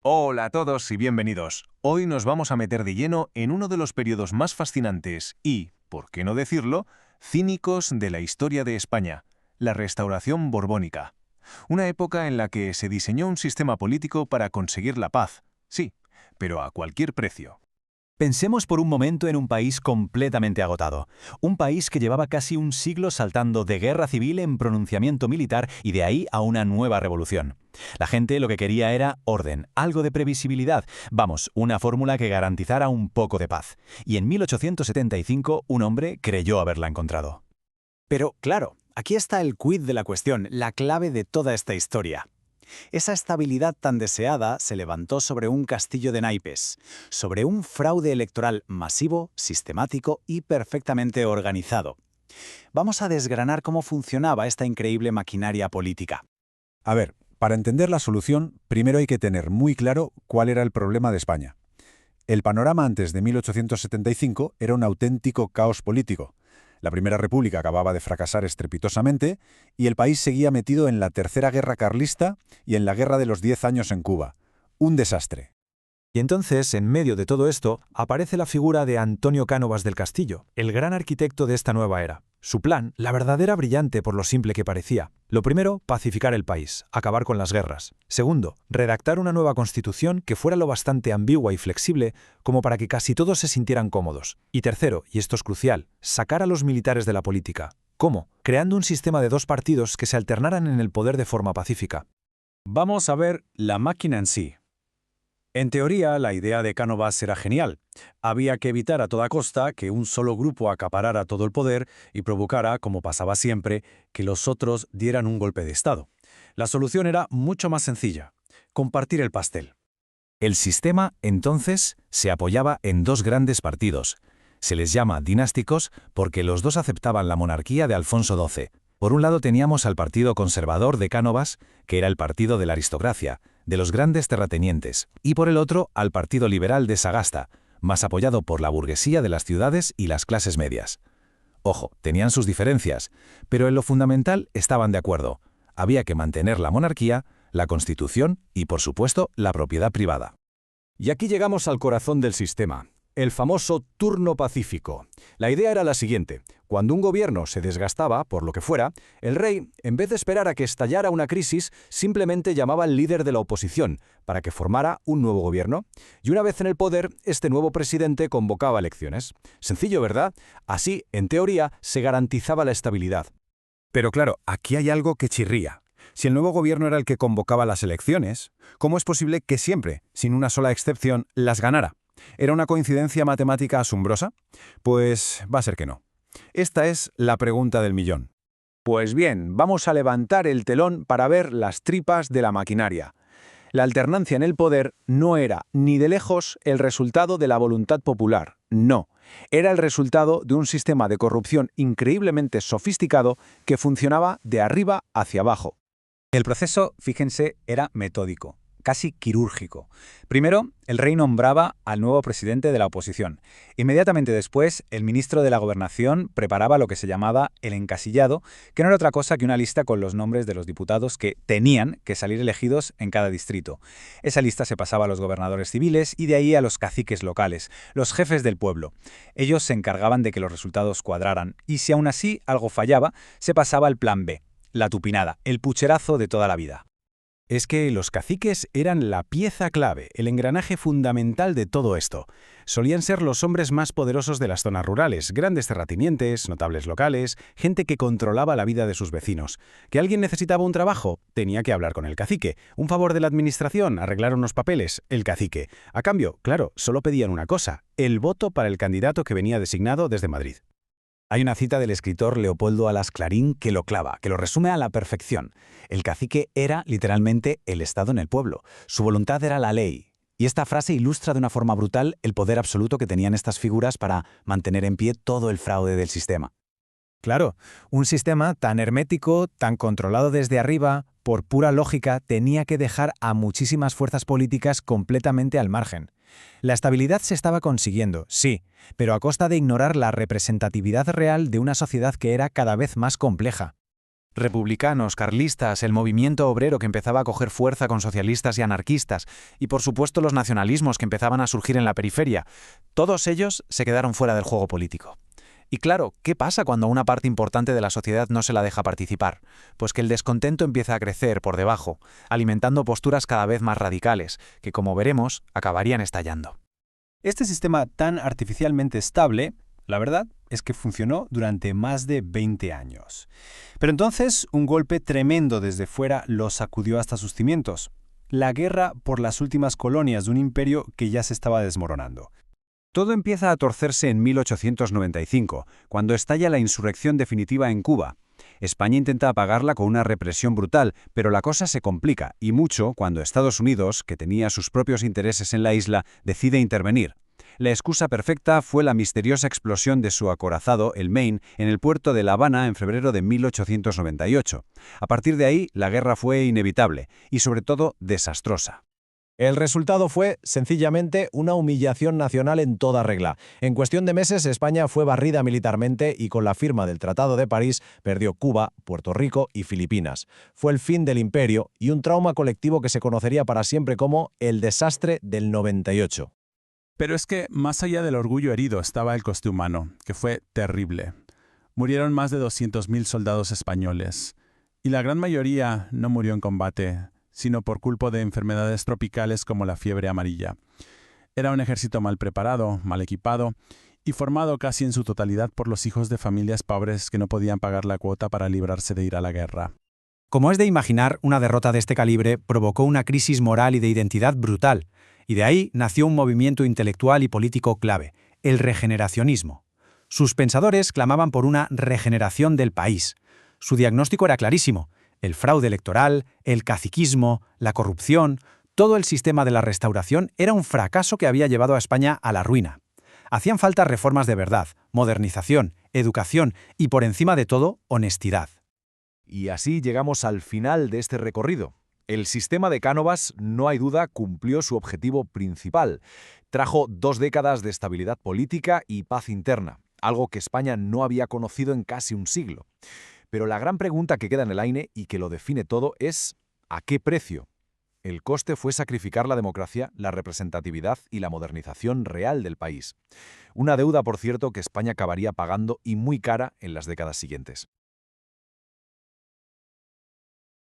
Hola a todos y bienvenidos. Hoy nos vamos a meter de lleno en uno de los periodos más fascinantes y, por qué no decirlo, cínicos de la historia de España, la Restauración Borbónica. Una época en la que se diseñó un sistema político para conseguir la paz, sí, pero a cualquier precio. Pensemos por un momento en un país completamente agotado. Un país que llevaba casi un siglo saltando de guerra civil en pronunciamiento militar y de ahí a una nueva revolución. La gente lo que quería era orden, algo de previsibilidad, vamos, una fórmula que garantizara un poco de paz. Y en 1875 un hombre creyó haberla encontrado. Pero, claro, aquí está el quid de la cuestión, la clave de toda esta historia. Esa estabilidad tan deseada se levantó sobre un castillo de naipes, sobre un fraude electoral masivo, sistemático y perfectamente organizado. Vamos a desgranar cómo funcionaba esta increíble maquinaria política. A ver, para entender la solución, primero hay que tener muy claro cuál era el problema de España. El panorama antes de 1875 era un auténtico caos político. La Primera República acababa de fracasar estrepitosamente y el país seguía metido en la Tercera Guerra Carlista y en la Guerra de los 10 años en Cuba. Un desastre. Y entonces, en medio de todo esto, aparece la figura de Antonio Cánovas del Castillo, el gran arquitecto de esta nueva era. Su plan, la verdad, era brillante por lo simple que parecía. Lo primero, pacificar el país, acabar con las guerras. Segundo, redactar una nueva constitución que fuera lo bastante ambigua y flexible como para que casi todos se sintieran cómodos. Y tercero, y esto es crucial, sacar a los militares de la política. ¿Cómo? Creando un sistema de dos partidos que se alternaran en el poder de forma pacífica. Vamos a ver la máquina en sí. En teoría, la idea de Cánovas era genial. Había que evitar a toda costa que un solo grupo acaparara todo el poder y provocara, como pasaba siempre, que los otros dieran un golpe de Estado. La solución era mucho más sencilla: compartir el pastel. El sistema, entonces, se apoyaba en dos grandes partidos. Se les llama dinásticos porque los dos aceptaban la monarquía de Alfonso XII. Por un lado teníamos al Partido Conservador de Cánovas, que era el partido de la aristocracia, de los grandes terratenientes, y por el otro al Partido Liberal de Sagasta, más apoyado por la burguesía de las ciudades y las clases medias. Ojo, tenían sus diferencias, pero en lo fundamental estaban de acuerdo. Había que mantener la monarquía, la Constitución y, por supuesto, la propiedad privada. Y aquí llegamos al corazón del sistema, el famoso turno pacífico. La idea era la siguiente: cuando un gobierno se desgastaba, por lo que fuera, el rey, en vez de esperar a que estallara una crisis, simplemente llamaba al líder de la oposición para que formara un nuevo gobierno, y una vez en el poder, este nuevo presidente convocaba elecciones. Sencillo, ¿verdad? Así, en teoría, se garantizaba la estabilidad. Pero claro, aquí hay algo que chirría. Si el nuevo gobierno era el que convocaba las elecciones, ¿cómo es posible que siempre, sin una sola excepción, las ganara? ¿Era una coincidencia matemática asombrosa? Pues va a ser que no. Esta es la pregunta del millón. Pues bien, vamos a levantar el telón para ver las tripas de la maquinaria. La alternancia en el poder no era, ni de lejos, el resultado de la voluntad popular. No. Era el resultado de un sistema de corrupción increíblemente sofisticado que funcionaba de arriba hacia abajo. El proceso, fíjense, era metódico, casi quirúrgico. Primero, el rey nombraba al nuevo presidente de la oposición. Inmediatamente después, el ministro de la Gobernación preparaba lo que se llamaba el encasillado, que no era otra cosa que una lista con los nombres de los diputados que tenían que salir elegidos en cada distrito. Esa lista se pasaba a los gobernadores civiles y de ahí a los caciques locales, los jefes del pueblo. Ellos se encargaban de que los resultados cuadraran, y si aún así algo fallaba, se pasaba al plan B, la tupinada, el pucherazo de toda la vida. Es que los caciques eran la pieza clave, el engranaje fundamental de todo esto. Solían ser los hombres más poderosos de las zonas rurales, grandes terratenientes, notables locales, gente que controlaba la vida de sus vecinos. ¿Que alguien necesitaba un trabajo? Tenía que hablar con el cacique. ¿Un favor de la administración? ¿Arreglar unos papeles? El cacique. A cambio, claro, solo pedían una cosa: el voto para el candidato que venía designado desde Madrid. Hay una cita del escritor Leopoldo Alas Clarín que lo clava, que lo resume a la perfección. El cacique era, literalmente, el Estado en el pueblo. Su voluntad era la ley. Y esta frase ilustra de una forma brutal el poder absoluto que tenían estas figuras para mantener en pie todo el fraude del sistema. Claro, un sistema tan hermético, tan controlado desde arriba, por pura lógica, tenía que dejar a muchísimas fuerzas políticas completamente al margen. La estabilidad se estaba consiguiendo, sí, pero a costa de ignorar la representatividad real de una sociedad que era cada vez más compleja. Republicanos, carlistas, el movimiento obrero que empezaba a coger fuerza con socialistas y anarquistas, y por supuesto los nacionalismos que empezaban a surgir en la periferia, todos ellos se quedaron fuera del juego político. Y claro, ¿qué pasa cuando a una parte importante de la sociedad no se la deja participar? Pues que el descontento empieza a crecer por debajo, alimentando posturas cada vez más radicales, que como veremos, acabarían estallando. Este sistema tan artificialmente estable, la verdad, es que funcionó durante más de 20 años. Pero entonces, un golpe tremendo desde fuera lo sacudió hasta sus cimientos. La guerra por las últimas colonias de un imperio que ya se estaba desmoronando. Todo empieza a torcerse en 1895, cuando estalla la insurrección definitiva en Cuba. España intenta apagarla con una represión brutal, pero la cosa se complica, y mucho cuando Estados Unidos, que tenía sus propios intereses en la isla, decide intervenir. La excusa perfecta fue la misteriosa explosión de su acorazado, el Maine, en el puerto de La Habana en febrero de 1898. A partir de ahí, la guerra fue inevitable, y sobre todo desastrosa. El resultado fue, sencillamente, una humillación nacional en toda regla. En cuestión de meses, España fue barrida militarmente y con la firma del Tratado de París perdió Cuba, Puerto Rico y Filipinas. Fue el fin del imperio y un trauma colectivo que se conocería para siempre como el desastre del 98. Pero es que, más allá del orgullo herido, estaba el coste humano, que fue terrible. Murieron más de 200.000 soldados españoles, y la gran mayoría no murió en combate, sino por culpa de enfermedades tropicales como la fiebre amarilla. Era un ejército mal preparado, mal equipado, y formado casi en su totalidad por los hijos de familias pobres que no podían pagar la cuota para librarse de ir a la guerra. Como es de imaginar, una derrota de este calibre provocó una crisis moral y de identidad brutal, y de ahí nació un movimiento intelectual y político clave, el regeneracionismo. Sus pensadores clamaban por una regeneración del país. Su diagnóstico era clarísimo: el fraude electoral, el caciquismo, la corrupción, todo el sistema de la Restauración era un fracaso que había llevado a España a la ruina. Hacían falta reformas de verdad, modernización, educación y, por encima de todo, honestidad. Y así llegamos al final de este recorrido. El sistema de Cánovas, no hay duda, cumplió su objetivo principal. Trajo 2 décadas de estabilidad política y paz interna, algo que España no había conocido en casi un siglo. Pero la gran pregunta que queda en el aire y que lo define todo es ¿a qué precio? El coste fue sacrificar la democracia, la representatividad y la modernización real del país. Una deuda, por cierto, que España acabaría pagando y muy cara en las décadas siguientes.